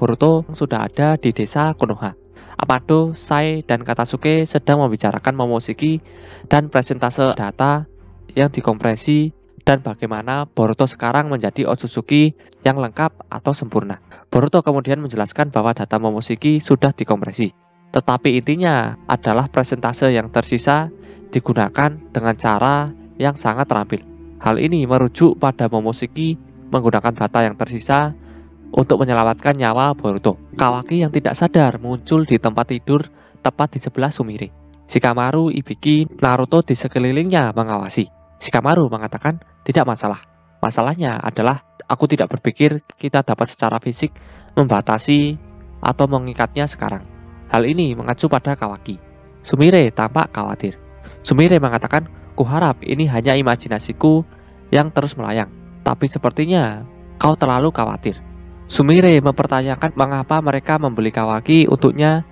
Boruto sudah ada di desa Konoha. Amado, Sai, dan Katasuke sedang membicarakan Momoshiki dan presentase data yang dikompresi dan bagaimana Boruto sekarang menjadi Otsutsuki yang lengkap atau sempurna. Boruto kemudian menjelaskan bahwa data Momoshiki sudah dikompresi, tetapi intinya adalah presentase yang tersisa digunakan dengan cara yang sangat terampil. Hal ini merujuk pada Momoshiki menggunakan data yang tersisa untuk menyelamatkan nyawa Boruto. Kawaki yang tidak sadar muncul di tempat tidur tepat di sebelah Sumire. Shikamaru, Ibiki, Naruto di sekelilingnya mengawasi. Shikamaru mengatakan tidak masalah. Masalahnya adalah aku tidak berpikir kita dapat secara fisik membatasi atau mengikatnya sekarang. Hal ini mengacu pada Kawaki. Sumire tampak khawatir. Sumire mengatakan, kuharap ini hanya imajinasiku yang terus melayang, tapi sepertinya kau terlalu khawatir. Sumire mempertanyakan mengapa mereka membeli Kawaki untuknya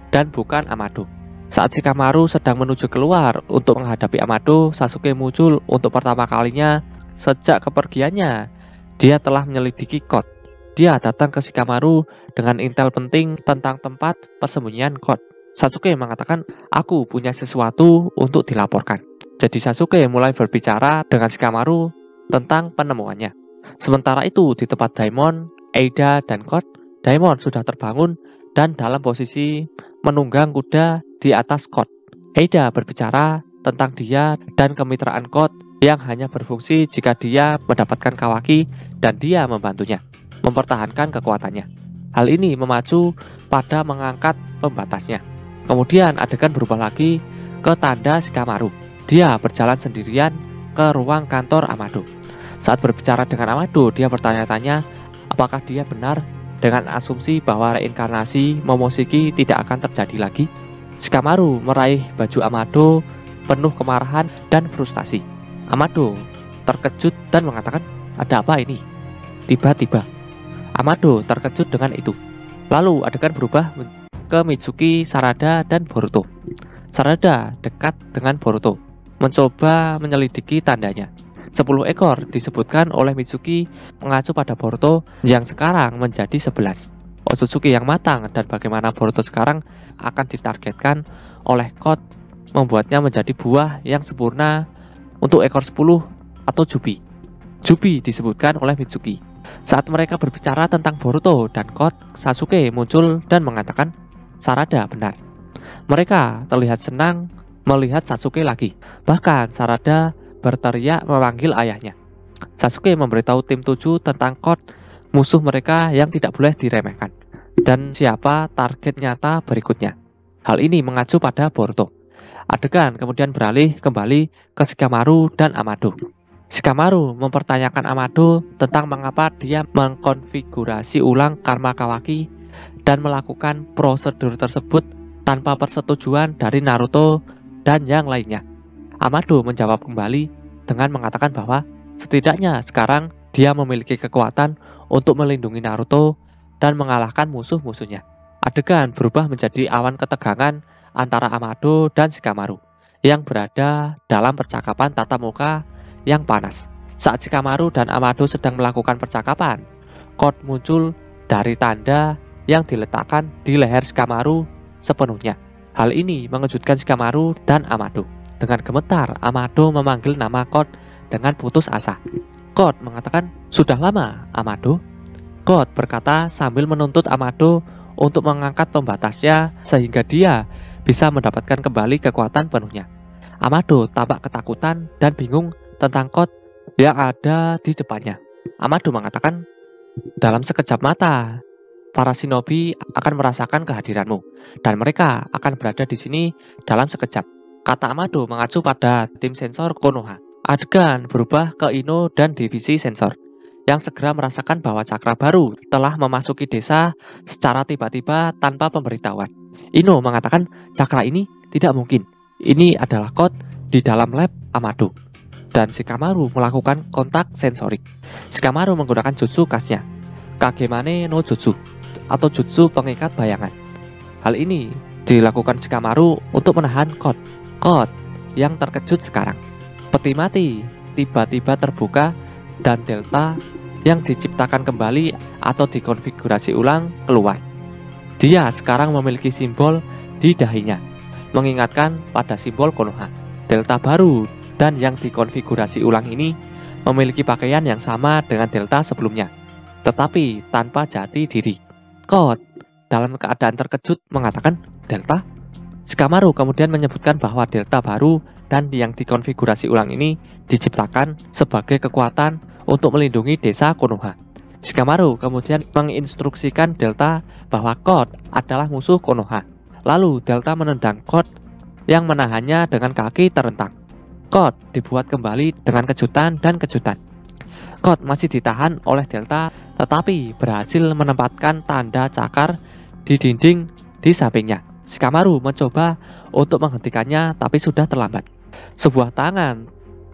dan bukan Amado. Saat Shikamaru sedang menuju keluar untuk menghadapi Amado, Sasuke muncul untuk pertama kalinya sejak kepergiannya. Dia telah menyelidiki Code. Dia datang ke Shikamaru dengan intel penting tentang tempat persembunyian Code. Sasuke mengatakan, aku punya sesuatu untuk dilaporkan. Jadi Sasuke mulai berbicara dengan Shikamaru tentang penemuannya. Sementara itu di tempat Daimon, Eida, dan Code, Daimon sudah terbangun dan dalam posisi menunggang kuda di atas Code. Eida berbicara tentang dia dan kemitraan Code yang hanya berfungsi jika dia mendapatkan Kawaki dan dia membantunya mempertahankan kekuatannya. Hal ini memacu pada mengangkat pembatasnya. Kemudian adegan berubah lagi ke tanda Shikamaru. Dia berjalan sendirian ke ruang kantor Amado. Saat berbicara dengan Amado, dia bertanya-tanya apakah dia benar dengan asumsi bahwa reinkarnasi Momoshiki tidak akan terjadi lagi. Shikamaru meraih baju Amado penuh kemarahan dan frustasi. Amado terkejut dan mengatakan, ada apa ini? Tiba-tiba Amado terkejut dengan itu. Lalu adegan berubah ke Mitsuki, Sarada, dan Boruto. Sarada dekat dengan Boruto, mencoba menyelidiki tandanya. 10 ekor disebutkan oleh Mitsuki mengacu pada Boruto yang sekarang menjadi 11. Otsutsuki yang matang dan bagaimana Boruto sekarang akan ditargetkan oleh Code membuatnya menjadi buah yang sempurna untuk ekor 10 atau Jubi. Jubi disebutkan oleh Mitsuki. Saat mereka berbicara tentang Boruto dan Code, Sasuke muncul dan mengatakan, Sarada benar. Mereka terlihat senang melihat Sasuke lagi. Bahkan Sarada berteriak memanggil ayahnya. Sasuke memberitahu tim 7 tentang Code, musuh mereka yang tidak boleh diremehkan, dan siapa target nyata berikutnya. Hal ini mengacu pada Boruto. Adegan kemudian beralih kembali ke Shikamaru dan Amado. Shikamaru mempertanyakan Amado tentang mengapa dia mengkonfigurasi ulang karma Kawaki dan melakukan prosedur tersebut tanpa persetujuan dari Naruto dan yang lainnya. Amado menjawab kembali dengan mengatakan bahwa setidaknya sekarang dia memiliki kekuatan untuk melindungi Naruto dan mengalahkan musuh-musuhnya. Adegan berubah menjadi awan ketegangan antara Amado dan Shikamaru yang berada dalam percakapan tatap muka yang panas. Saat Shikamaru dan Amado sedang melakukan percakapan, Code muncul dari tanda yang diletakkan di leher Shikamaru sepenuhnya. Hal ini mengejutkan Shikamaru dan Amado. Dengan gemetar, Amado memanggil nama Code dengan putus asa. Code mengatakan, sudah lama, Amado. Code berkata sambil menuntut Amado untuk mengangkat pembatasnya sehingga dia bisa mendapatkan kembali kekuatan penuhnya. Amado tampak ketakutan dan bingung tentang Code yang ada di depannya. Amado mengatakan, dalam sekejap mata, para shinobi akan merasakan kehadiranmu dan mereka akan berada di sini dalam sekejap. Kata Amado mengacu pada tim sensor Konoha. Adegan berubah ke Ino dan divisi sensor yang segera merasakan bahwa cakra baru telah memasuki desa secara tiba-tiba tanpa pemberitahuan. Ino mengatakan cakra ini tidak mungkin. Ini adalah Code di dalam lab Amado. Dan Shikamaru melakukan kontak sensorik. Shikamaru menggunakan jutsu khasnya, Kagemane no Jutsu atau jutsu pengikat bayangan. Hal ini dilakukan Shikamaru untuk menahan Code yang terkejut sekarang. Peti mati tiba-tiba terbuka dan Delta yang diciptakan kembali atau dikonfigurasi ulang keluar. Dia sekarang memiliki simbol di dahinya, mengingatkan pada simbol Konoha. Delta baru dan yang dikonfigurasi ulang ini memiliki pakaian yang sama dengan delta sebelumnya, tetapi tanpa jati diri. Code dalam keadaan terkejut mengatakan, "Delta?" Shikamaru kemudian menyebutkan bahwa delta baru dan yang dikonfigurasi ulang ini diciptakan sebagai kekuatan untuk melindungi desa Konoha. Shikamaru kemudian menginstruksikan Delta bahwa Code adalah musuh Konoha. Lalu Delta menendang Code yang menahannya dengan kaki terentang. Code dibuat kembali dengan kejutan dan kejutan. Code masih ditahan oleh Delta tetapi berhasil menempatkan tanda cakar di dinding di sampingnya. Shikamaru mencoba untuk menghentikannya tapi sudah terlambat. Sebuah tangan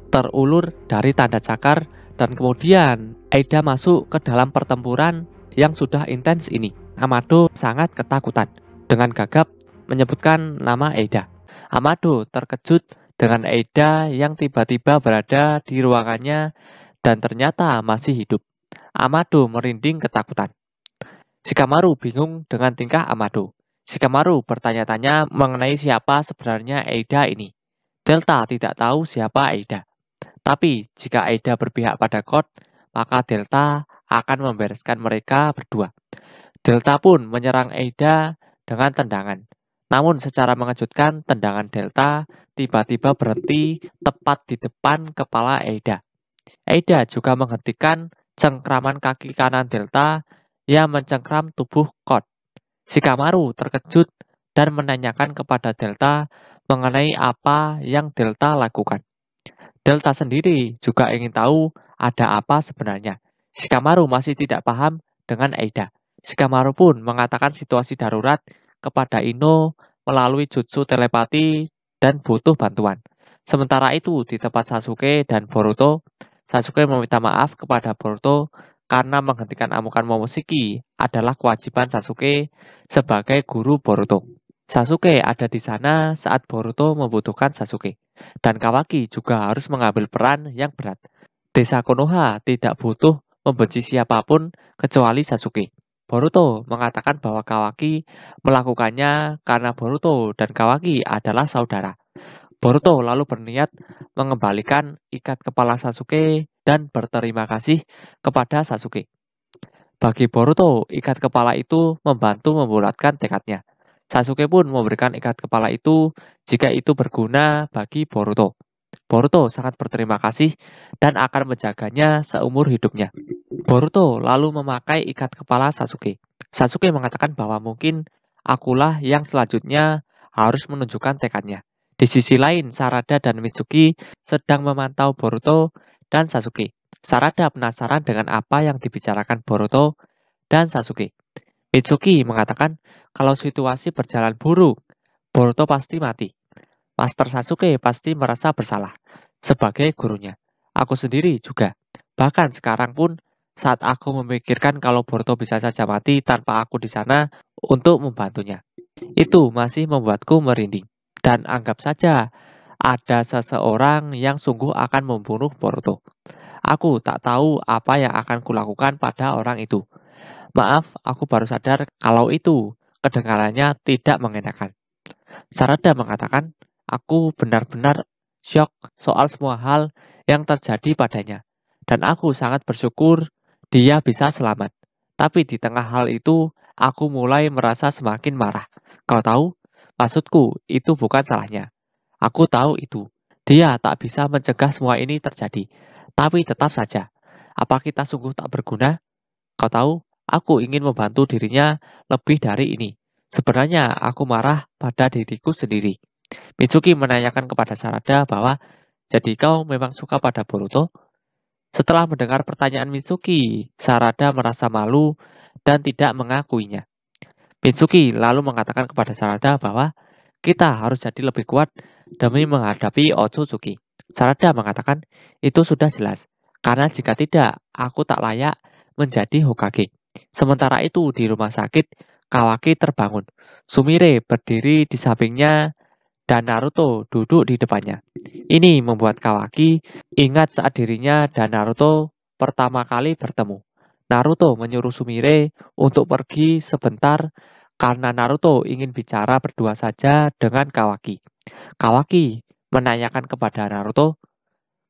terulur dari tanda cakar dan kemudian Eida masuk ke dalam pertempuran yang sudah intens ini. Amado sangat ketakutan. Dengan gagap menyebutkan nama Eida. Amado terkejut dengan Eida yang tiba-tiba berada di ruangannya dan ternyata masih hidup. Amado merinding ketakutan. Shikamaru bingung dengan tingkah Amado. Shikamaru bertanya-tanya mengenai siapa sebenarnya Eida ini. Delta tidak tahu siapa Eida. Tapi jika Eida berpihak pada Code, maka Delta akan membereskan mereka berdua. Delta pun menyerang Eida dengan tendangan. Namun secara mengejutkan, tendangan Delta tiba-tiba berhenti tepat di depan kepala Eida. Eida juga menghentikan cengkraman kaki kanan Delta yang mencengkram tubuh Code. Shikamaru terkejut dan menanyakan kepada Delta mengenai apa yang Delta lakukan. Delta sendiri juga ingin tahu ada apa sebenarnya. Shikamaru masih tidak paham dengan Eida. Shikamaru pun mengatakan situasi darurat kepada Ino melalui jutsu telepati dan butuh bantuan. Sementara itu di tempat Sasuke dan Boruto, Sasuke meminta maaf kepada Boruto karena menghentikan amukan Momoshiki adalah kewajiban Sasuke sebagai guru Boruto. Sasuke ada di sana saat Boruto membutuhkan Sasuke. Dan Kawaki juga harus mengambil peran yang berat. Desa Konoha tidak butuh membenci siapapun kecuali Sasuke. Boruto mengatakan bahwa Kawaki melakukannya karena Boruto dan Kawaki adalah saudara. Boruto lalu berniat mengembalikan ikat kepala Sasuke dan berterima kasih kepada Sasuke. Bagi Boruto, ikat kepala itu membantu membulatkan tekadnya. Sasuke pun memberikan ikat kepala itu jika itu berguna bagi Boruto. Boruto sangat berterima kasih dan akan menjaganya seumur hidupnya. Boruto lalu memakai ikat kepala Sasuke. Sasuke mengatakan bahwa mungkin akulah yang selanjutnya harus menunjukkan tekadnya. Di sisi lain, Sarada dan Mitsuki sedang memantau Boruto dan Sasuke. Sarada penasaran dengan apa yang dibicarakan Boruto dan Sasuke. Mitsuki mengatakan kalau situasi berjalan buruk, Boruto pasti mati. Master Sasuke pasti merasa bersalah sebagai gurunya. Aku sendiri juga. Bahkan sekarang pun saat aku memikirkan kalau Boruto bisa saja mati tanpa aku di sana untuk membantunya. Itu masih membuatku merinding. Dan anggap saja ada seseorang yang sungguh akan membunuh Boruto. Aku tak tahu apa yang akan kulakukan pada orang itu. Maaf, aku baru sadar kalau itu kedengarannya tidak mengenakan. Sarada mengatakan, aku benar-benar syok soal semua hal yang terjadi padanya. Dan aku sangat bersyukur dia bisa selamat. Tapi di tengah hal itu, aku mulai merasa semakin marah. Kau tahu, maksudku itu bukan salahnya. Aku tahu itu. Dia tak bisa mencegah semua ini terjadi. Tapi tetap saja, apa kita sungguh tak berguna? Kau tahu, aku ingin membantu dirinya lebih dari ini. Sebenarnya aku marah pada diriku sendiri. Mitsuki menanyakan kepada Sarada bahwa jadi kau memang suka pada Boruto? Setelah mendengar pertanyaan Mitsuki, Sarada merasa malu dan tidak mengakuinya. Mitsuki lalu mengatakan kepada Sarada bahwa kita harus jadi lebih kuat demi menghadapi Otsutsuki. Sarada mengatakan itu sudah jelas, karena jika tidak, aku tak layak menjadi Hokage. Sementara itu di rumah sakit, Kawaki terbangun. Sumire berdiri di sampingnya dan Naruto duduk di depannya. Ini membuat Kawaki ingat saat dirinya dan Naruto pertama kali bertemu. Naruto menyuruh Sumire untuk pergi sebentar karena Naruto ingin bicara berdua saja dengan Kawaki. Kawaki menanyakan kepada Naruto,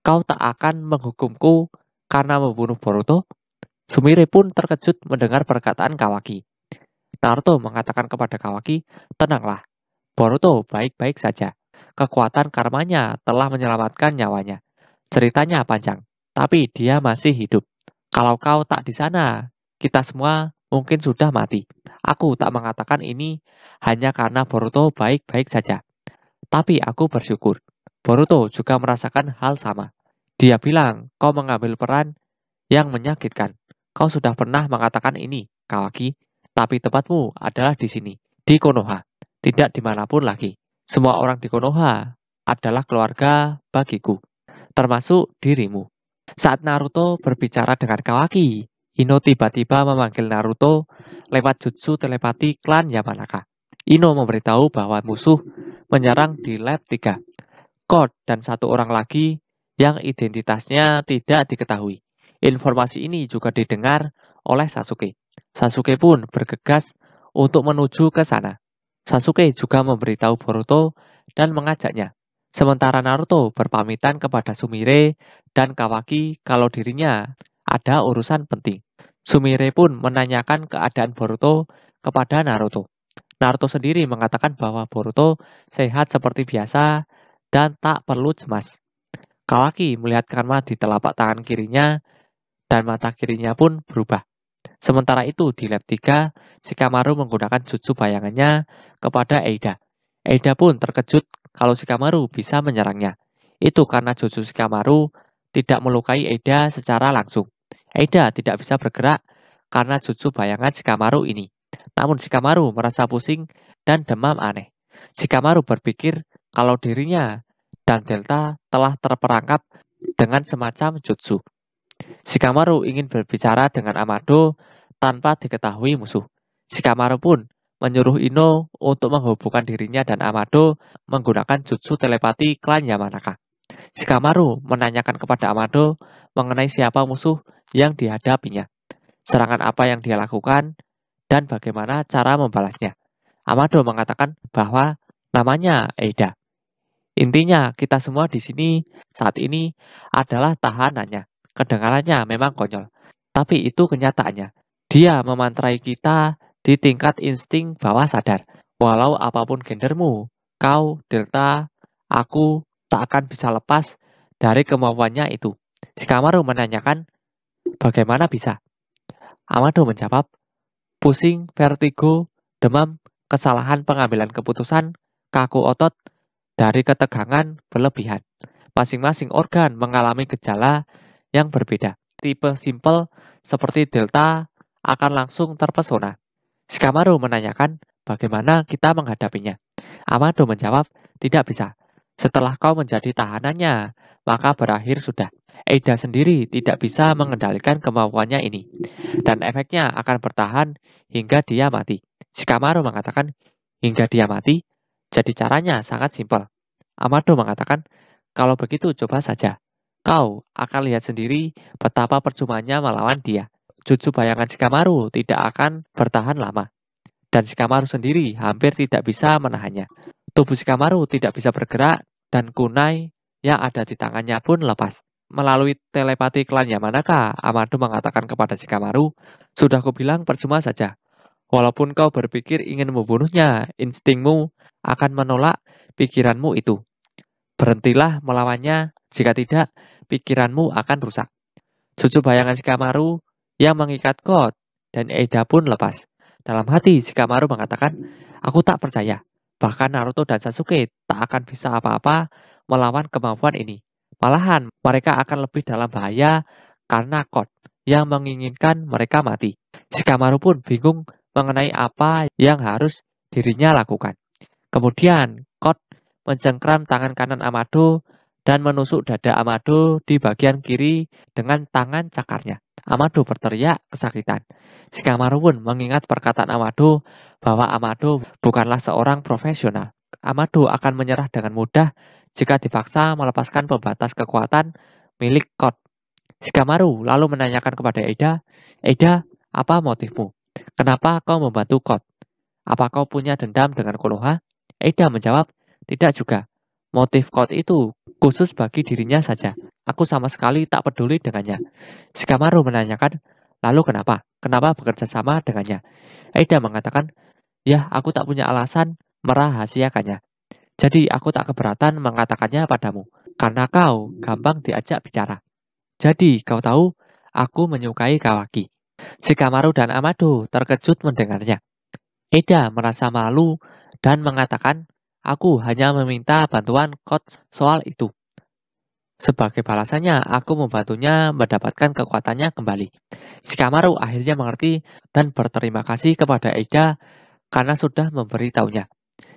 "Kau tak akan menghukumku karena membunuh Boruto?" Sumire pun terkejut mendengar perkataan Kawaki. Naruto mengatakan kepada Kawaki, "Tenanglah, Boruto baik-baik saja. Kekuatan karmanya telah menyelamatkan nyawanya. Ceritanya panjang, tapi dia masih hidup. Kalau kau tak di sana, kita semua mungkin sudah mati. Aku tak mengatakan ini hanya karena Boruto baik-baik saja. Tapi aku bersyukur. Boruto juga merasakan hal sama. Dia bilang, kau mengambil peran yang menyakitkan. Kau sudah pernah mengatakan ini, Kawaki. Tapi tempatmu adalah di sini, di Konoha. Tidak dimanapun lagi. Semua orang di Konoha adalah keluarga bagiku, termasuk dirimu." Saat Naruto berbicara dengan Kawaki, Ino tiba-tiba memanggil Naruto lewat jutsu telepati klan Yamanaka. Ino memberitahu bahwa musuh menyerang di lab 3. Code dan satu orang lagi yang identitasnya tidak diketahui. Informasi ini juga didengar oleh Sasuke. Sasuke pun bergegas untuk menuju ke sana. Sasuke juga memberitahu Boruto dan mengajaknya. Sementara Naruto berpamitan kepada Sumire dan Kawaki kalau dirinya ada urusan penting. Sumire pun menanyakan keadaan Boruto kepada Naruto. Naruto sendiri mengatakan bahwa Boruto sehat seperti biasa dan tak perlu cemas. Kawaki melihat karma di telapak tangan kirinya dan mata kirinya pun berubah. Sementara itu di lab 3, Shikamaru menggunakan jutsu bayangannya kepada Eida. Eida pun terkejut kalau Shikamaru bisa menyerangnya. Itu karena jutsu Shikamaru tidak melukai Eida secara langsung. Eida tidak bisa bergerak karena jutsu bayangan Shikamaru ini. Namun Shikamaru merasa pusing dan demam aneh. Shikamaru berpikir kalau dirinya dan Delta telah terperangkap dengan semacam jutsu. Shikamaru ingin berbicara dengan Amado tanpa diketahui musuh. Shikamaru pun menyuruh Ino untuk menghubungkan dirinya dan Amado menggunakan jutsu telepati klan Yamanaka. Shikamaru menanyakan kepada Amado mengenai siapa musuh yang dihadapinya, serangan apa yang dia lakukan, dan bagaimana cara membalasnya. Amado mengatakan bahwa namanya Eida. Intinya, kita semua di sini saat ini adalah tahanannya. Kedengarannya memang konyol, tapi itu kenyataannya. Dia memantrai kita di tingkat insting bawah sadar. Walau apapun gendermu, kau, Delta, aku tak akan bisa lepas dari kemampuannya itu. Shikamaru menanyakan, bagaimana bisa? Amado menjawab, pusing, vertigo, demam, kesalahan pengambilan keputusan, kaku otot, dari ketegangan berlebihan. Masing-masing organ mengalami gejala yang berbeda. Tipe simple seperti Delta akan langsung terpesona. Shikamaru menanyakan bagaimana kita menghadapinya. Amado menjawab, tidak bisa. Setelah kau menjadi tahanannya, maka berakhir sudah. Eida sendiri tidak bisa mengendalikan kemampuannya ini. Dan efeknya akan bertahan hingga dia mati. Shikamaru mengatakan, hingga dia mati, jadi caranya sangat simpel. Amado mengatakan, kalau begitu coba saja. Kau akan lihat sendiri betapa percumanya melawan dia. Jutsu bayangan Shikamaru tidak akan bertahan lama. Dan Shikamaru sendiri hampir tidak bisa menahannya. Tubuh Shikamaru tidak bisa bergerak dan kunai yang ada di tangannya pun lepas. Melalui telepati klan Yamanaka, Amado mengatakan kepada Shikamaru, sudah kubilang percuma saja. Walaupun kau berpikir ingin membunuhnya, instingmu akan menolak pikiranmu itu. Berhentilah melawannya, jika tidak, pikiranmu akan rusak. Jutsu bayangan Shikamaru yang mengikat Code dan Eida pun lepas. Dalam hati, Shikamaru mengatakan, aku tak percaya. Bahkan Naruto dan Sasuke tak akan bisa apa-apa melawan kemampuan ini. Malahan, mereka akan lebih dalam bahaya karena Code yang menginginkan mereka mati. Shikamaru pun bingung mengenai apa yang harus dirinya lakukan. Kemudian, Code mencengkram tangan kanan Amado dan menusuk dada Amado di bagian kiri dengan tangan cakarnya. Amado berteriak kesakitan. Shikamaru pun mengingat perkataan Amado bahwa Amado bukanlah seorang profesional. Amado akan menyerah dengan mudah jika dipaksa melepaskan pembatas kekuatan milik Code. Shikamaru lalu menanyakan kepada Eida, "Eida, apa motifmu? Kenapa kau membantu Kot? Apa kau punya dendam dengan Konoha?" Eida menjawab, "Tidak juga. Motif Kot itu khusus bagi dirinya saja. Aku sama sekali tak peduli dengannya." Shikamaru menanyakan, "Lalu kenapa? Kenapa bekerja sama dengannya?" Eida mengatakan, "Ya, aku tak punya alasan merahasiakannya. Jadi aku tak keberatan mengatakannya padamu, karena kau gampang diajak bicara. Jadi kau tahu, aku menyukai Kawaki." Shikamaru dan Amado terkejut mendengarnya. Eida merasa malu dan mengatakan, "Aku hanya meminta bantuan coach soal itu. Sebagai balasannya, aku membantunya mendapatkan kekuatannya kembali." Shikamaru akhirnya mengerti dan berterima kasih kepada Eida karena sudah memberitahunya.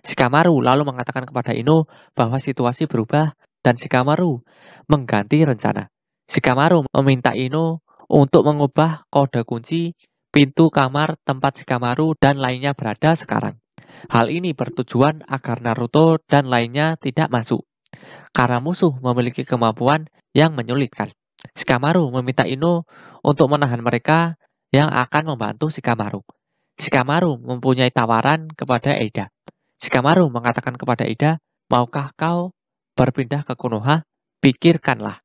Shikamaru lalu mengatakan kepada Ino bahwa situasi berubah dan Shikamaru mengganti rencana. Shikamaru meminta Ino untuk mengubah kode kunci pintu kamar tempat Shikamaru dan lainnya berada sekarang. Hal ini bertujuan agar Naruto dan lainnya tidak masuk, karena musuh memiliki kemampuan yang menyulitkan. Shikamaru meminta Ino untuk menahan mereka yang akan membantu Shikamaru. Shikamaru mempunyai tawaran kepada Eida. Shikamaru mengatakan kepada Eida, "Maukah kau berpindah ke Konoha? Pikirkanlah.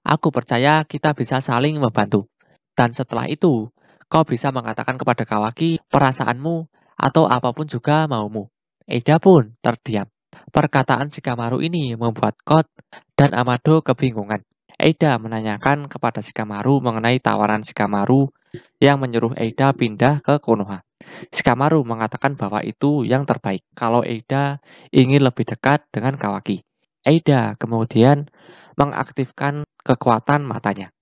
Aku percaya kita bisa saling membantu. Dan setelah itu, kau bisa mengatakan kepada Kawaki perasaanmu atau apapun juga maumu." Eida pun terdiam. Perkataan Shikamaru ini membuat Kot dan Amado kebingungan. Eida menanyakan kepada Shikamaru mengenai tawaran Shikamaru yang menyuruh Eida pindah ke Konoha. Shikamaru mengatakan bahwa itu yang terbaik kalau Eida ingin lebih dekat dengan Kawaki. Eida kemudian mengaktifkan kekuatan matanya.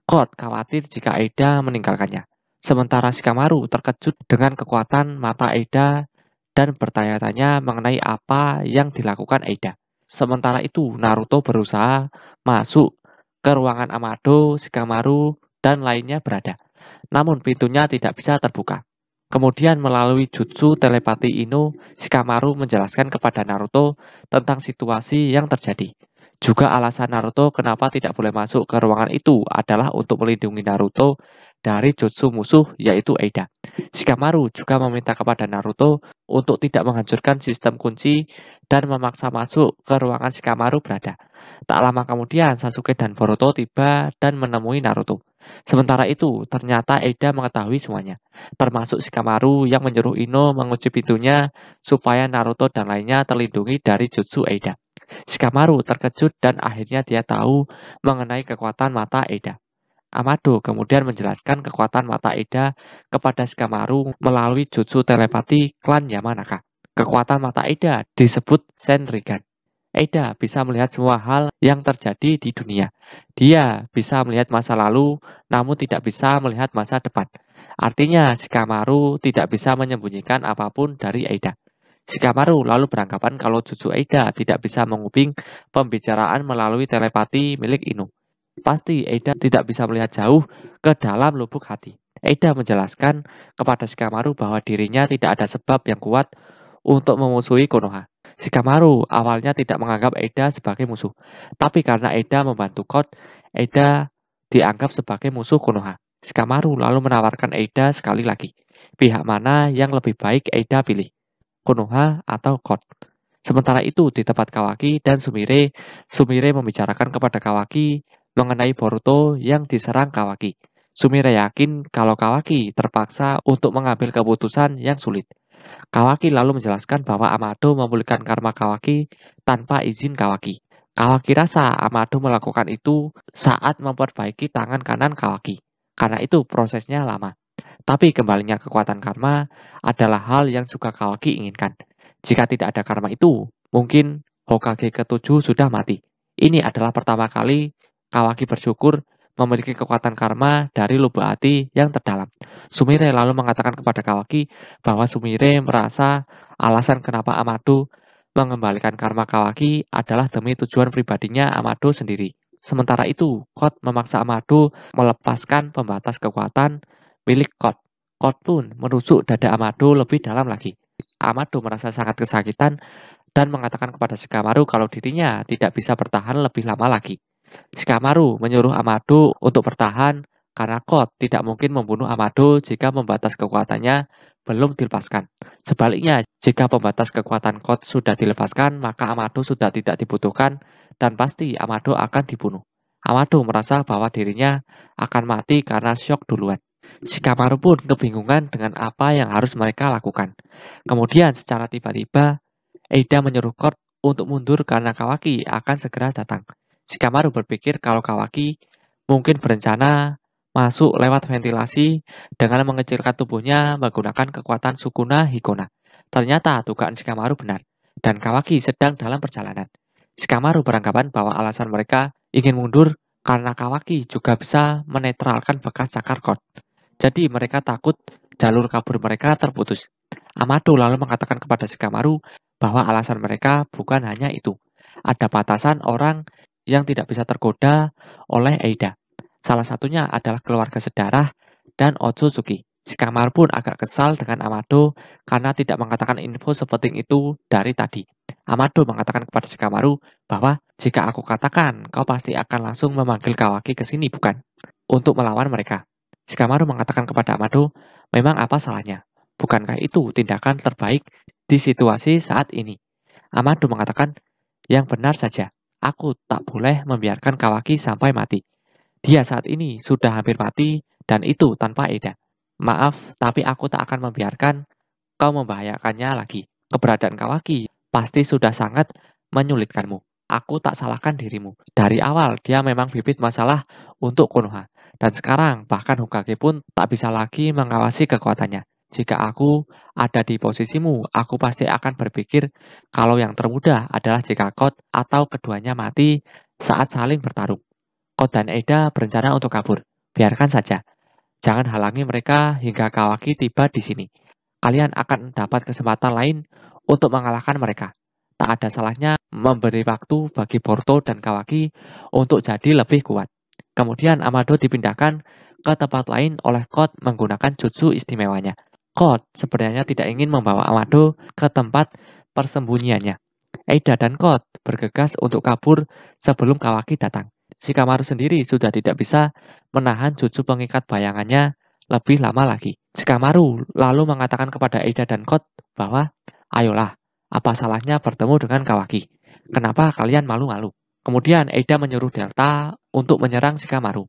Kot khawatir jika Eida meninggalkannya. Sementara Shikamaru terkejut dengan kekuatan mata Eida dan bertanya-tanya mengenai apa yang dilakukan Eida. Sementara itu, Naruto berusaha masuk ke ruangan Amado, Shikamaru, dan lainnya berada. Namun pintunya tidak bisa terbuka. Kemudian melalui jutsu telepati Ino, Shikamaru menjelaskan kepada Naruto tentang situasi yang terjadi. Juga alasan Naruto kenapa tidak boleh masuk ke ruangan itu adalah untuk melindungi Naruto dari jutsu musuh yaitu Eida. Shikamaru juga meminta kepada Naruto untuk tidak menghancurkan sistem kunci dan memaksa masuk ke ruangan Shikamaru berada. Tak lama kemudian Sasuke dan Boruto tiba dan menemui Naruto. Sementara itu, ternyata Eida mengetahui semuanya, termasuk Shikamaru yang menyuruh Ino mengunci pintunya supaya Naruto dan lainnya terlindungi dari jutsu Eida. Shikamaru terkejut dan akhirnya dia tahu mengenai kekuatan mata Eida. Amado kemudian menjelaskan kekuatan mata Eida kepada Shikamaru melalui jutsu telepati klan Yamanaka. Kekuatan mata Eida disebut Senrigan. Eida bisa melihat semua hal yang terjadi di dunia. Dia bisa melihat masa lalu, namun tidak bisa melihat masa depan. Artinya, Shikamaru tidak bisa menyembunyikan apapun dari Eida. Shikamaru lalu beranggapan kalau Jutsu Eida tidak bisa menguping pembicaraan melalui telepati milik Ino. Pasti Eida tidak bisa melihat jauh ke dalam lubuk hati. Eida menjelaskan kepada Shikamaru bahwa dirinya tidak ada sebab yang kuat untuk memusuhi Konoha. Shikamaru awalnya tidak menganggap Eida sebagai musuh, tapi karena Eida membantu Kot, Eida dianggap sebagai musuh Konoha. Shikamaru lalu menawarkan Eida sekali lagi. Pihak mana yang lebih baik Eida pilih? Konoha atau Kot. Sementara itu di tempat Kawaki dan Sumire, Sumire membicarakan kepada Kawaki mengenai Boruto yang diserang Kawaki. Sumire yakin kalau Kawaki terpaksa untuk mengambil keputusan yang sulit. Kawaki lalu menjelaskan bahwa Amado memulihkan karma Kawaki tanpa izin Kawaki. Kawaki rasa Amado melakukan itu saat memperbaiki tangan kanan Kawaki. Karena itu prosesnya lama. Tapi kembalinya kekuatan karma adalah hal yang juga Kawaki inginkan. Jika tidak ada karma itu, mungkin Hokage ke-7 sudah mati. Ini adalah pertama kali Kawaki bersyukur memiliki kekuatan karma dari lubuk hati yang terdalam. Sumire lalu mengatakan kepada Kawaki bahwa Sumire merasa alasan kenapa Amado mengembalikan karma Kawaki adalah demi tujuan pribadinya Amado sendiri. Sementara itu, Kot memaksa Amado melepaskan pembatas kekuatan milik Kot. Kot pun menusuk dada Amado lebih dalam lagi. Amado merasa sangat kesakitan dan mengatakan kepada Shikamaru kalau dirinya tidak bisa bertahan lebih lama lagi. Shikamaru menyuruh Amado untuk bertahan karena Code tidak mungkin membunuh Amado jika pembatas kekuatannya belum dilepaskan. Sebaliknya, jika pembatas kekuatan Code sudah dilepaskan, maka Amado sudah tidak dibutuhkan dan pasti Amado akan dibunuh. Amado merasa bahwa dirinya akan mati karena syok duluan. Shikamaru pun kebingungan dengan apa yang harus mereka lakukan. Kemudian secara tiba-tiba, Eida menyuruh Code untuk mundur karena Kawaki akan segera datang. Shikamaru berpikir kalau Kawaki mungkin berencana masuk lewat ventilasi dengan mengecilkan tubuhnya menggunakan kekuatan Sukuna Hikona. Ternyata dugaan Shikamaru benar, dan Kawaki sedang dalam perjalanan. Shikamaru beranggapan bahwa alasan mereka ingin mundur karena Kawaki juga bisa menetralkan bekas cakar Code. Jadi mereka takut jalur kabur mereka terputus. Amado lalu mengatakan kepada Shikamaru bahwa alasan mereka bukan hanya itu. Ada batasan orang yang tidak bisa tergoda oleh Eida. Salah satunya adalah keluarga sedarah dan Otsutsuki. Shikamaru pun agak kesal dengan Amado karena tidak mengatakan info sepenting itu dari tadi. Amado mengatakan kepada Shikamaru bahwa jika aku katakan, kau pasti akan langsung memanggil Kawaki ke sini, bukan? Untuk melawan mereka. Shikamaru mengatakan kepada Amado, memang apa salahnya? Bukankah itu tindakan terbaik di situasi saat ini? Amado mengatakan, yang benar saja, aku tak boleh membiarkan Kawaki sampai mati. Dia saat ini sudah hampir mati dan itu tanpa Eida. Maaf, tapi aku tak akan membiarkan kau membahayakannya lagi. Keberadaan Kawaki pasti sudah sangat menyulitkanmu. Aku tak salahkan dirimu. Dari awal dia memang bibit masalah untuk Konoha. Dan sekarang bahkan Hokage pun tak bisa lagi mengawasi kekuatannya. Jika aku ada di posisimu, aku pasti akan berpikir kalau yang termudah adalah jika Code atau keduanya mati saat saling bertarung. Code dan Eida berencana untuk kabur. Biarkan saja. Jangan halangi mereka hingga Kawaki tiba di sini. Kalian akan dapat kesempatan lain untuk mengalahkan mereka. Tak ada salahnya memberi waktu bagi Boruto dan Kawaki untuk jadi lebih kuat. Kemudian Amado dipindahkan ke tempat lain oleh Code menggunakan jutsu istimewanya. Code sebenarnya tidak ingin membawa Amado ke tempat persembunyiannya. Eida dan Code bergegas untuk kabur sebelum Kawaki datang. Shikamaru sendiri sudah tidak bisa menahan jutsu pengikat bayangannya lebih lama lagi. Shikamaru lalu mengatakan kepada Eida dan Code bahwa, ayolah, apa salahnya bertemu dengan Kawaki? Kenapa kalian malu-malu? Kemudian Eida menyuruh Delta untuk menyerang Shikamaru.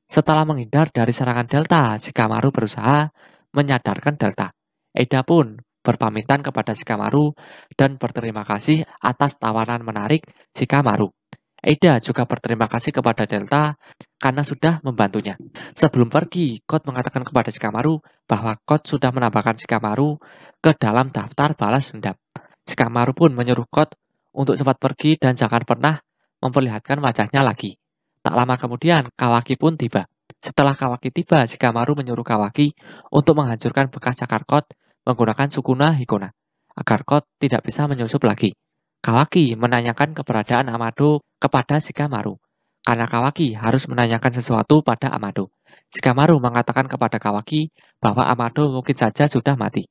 Setelah menghindar dari serangan Delta, Shikamaru berusaha menyadarkan Delta. Eida pun berpamitan kepada Shikamaru dan berterima kasih atas tawaran menarik Shikamaru. Eida juga berterima kasih kepada Delta karena sudah membantunya. Sebelum pergi, Code mengatakan kepada Shikamaru bahwa Code sudah menambahkan Shikamaru ke dalam daftar balas dendam. Shikamaru pun menyuruh Code untuk cepat pergi dan jangan pernah memperlihatkan wajahnya lagi. Tak lama kemudian, Kawaki pun tiba. Setelah Kawaki tiba, Shikamaru menyuruh Kawaki untuk menghancurkan bekas cakar Code menggunakan Sukuna Hikona, agar Code tidak bisa menyusup lagi. Kawaki menanyakan keberadaan Amado kepada Shikamaru, karena Kawaki harus menanyakan sesuatu pada Amado. Shikamaru mengatakan kepada Kawaki bahwa Amado mungkin saja sudah mati.